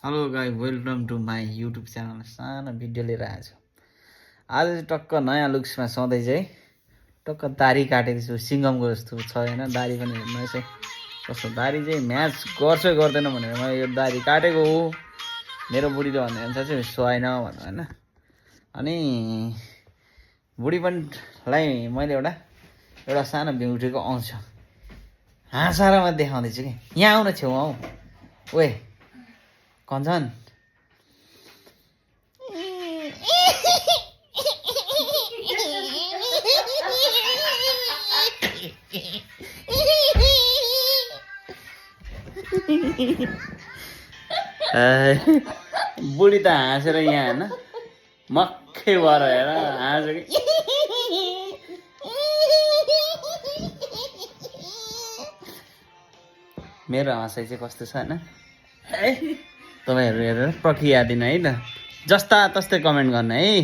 Hello guys, welcome to my YouTube channel. सानो video लिएर आएको छु। आज चाहिँ टक्क नयाँ लुक्समा सधैँ चाहिँ टक्क दारी काटेको छु, सिङ्गमको जस्तो छ होइन। दारी पनि हेर्नुहोस् है कस्तो, दारी चाहिँ म्याच गर्छ गर्दैन भनेर मैले यो दारी काटेको हो। मेरो बुढीले भन्ने अनुसार चाहिँ सुहाएन भन्नु होइन। अनि बुढी पनिलाई मैले एउटा सानो ब्युटीको आउँछ हाँसारमा देखाउँदैछु कि। यहाँ आउन छेउमा आऊ ओए कञ्चन। बुढी त हाँसेर यहाँ होइन मक्खै भएर हेर हाँसो कि। मेरो हाँसाइ चाहिँ कस्तो छ होइन तपाईँहरू हेरेर प्रक्रिया दिन है त। जस्ता तस्तै कमेन्ट गर्ने है।